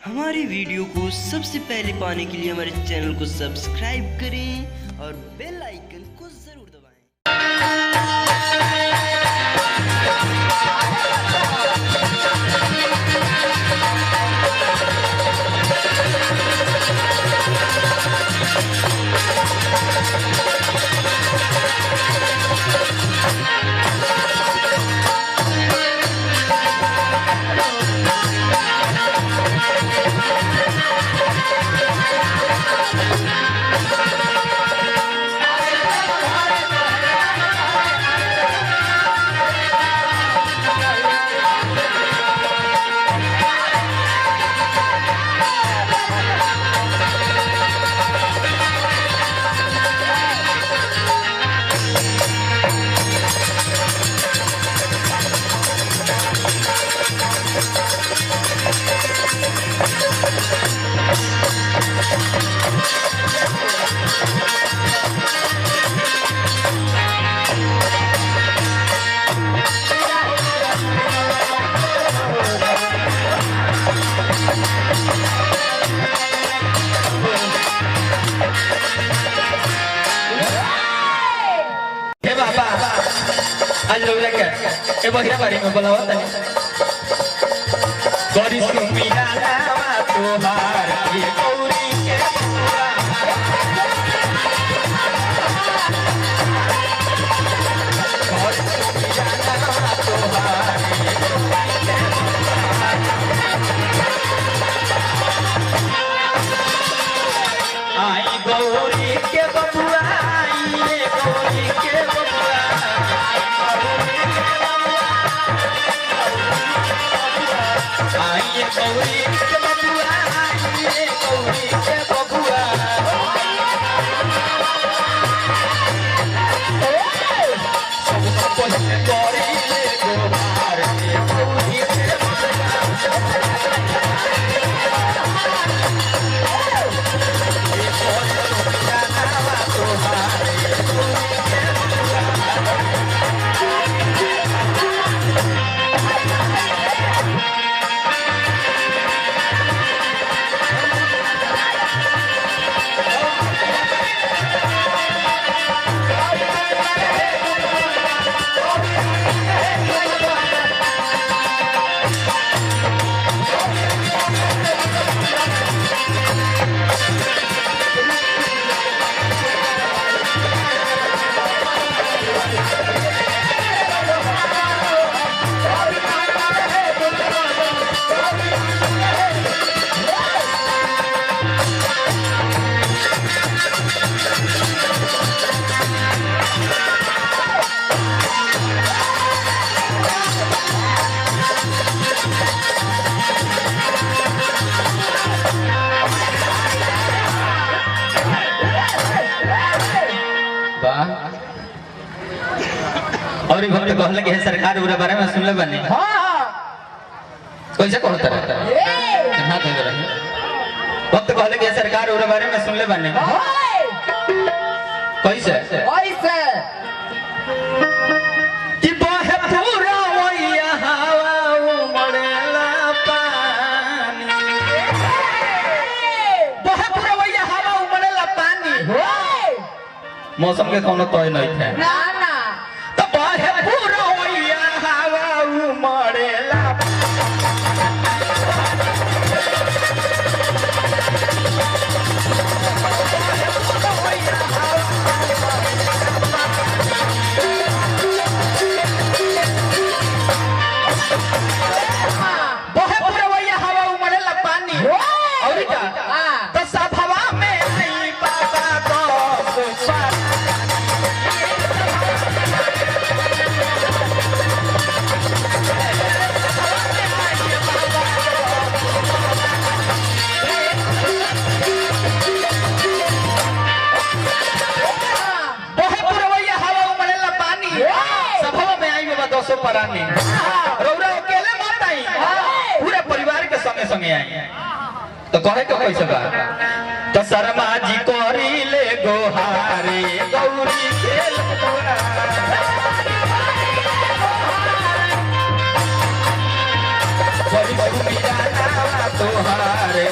हमारी वीडियो को सबसे पहले पाने के लिए हमारे चैनल को सब्सक्राइब करें और बेल आइकन को जरूर दबाएं। आज लोग क्या ए बहिरा बारी में बोलावा तनी गरी सुमिया नामा तोहार ये गौरी के बुआ गरी सुमिया नामा तोहार ये गौरी के बुआ आई गौरी के बबुआ ये गौरी के बबुआ आइए गौरी के बबुआ आइए गौरी के बबुआ सबसे पहले गौरी ले गोहार ये गौरी के बबुआ ये गौरी का नाम तोहार ये गौरी के और ये भक्त कहले के सरकार उरे बारे में सुनले बनी हां कैसे कहता रहता है हां कह रहे भक्त कहले के सरकार उरे बारे में सुनले बनी कैसे कैसे कि बहे पूरा वैया हवा उमड़ेला पानी बहे पूरा वैया हवा उमड़ेला पानी मौसम के कोनो तय नहीं है ना ना बहे पूरा वैया हवा उमड़ेला बहे पूरा वैया हवा उमड़ेला पानी और क्या तो सब हवा में नहीं बाबा दोस्त परानी रौरा अकेले मत आई पूरे परिवार के संगे संगे आई तो कहे के कैसे बा तो शर्मा जी कोरी ले गोहारे गौरी के लतोरा बड़ी बड़ी मीरा नावा तोहारे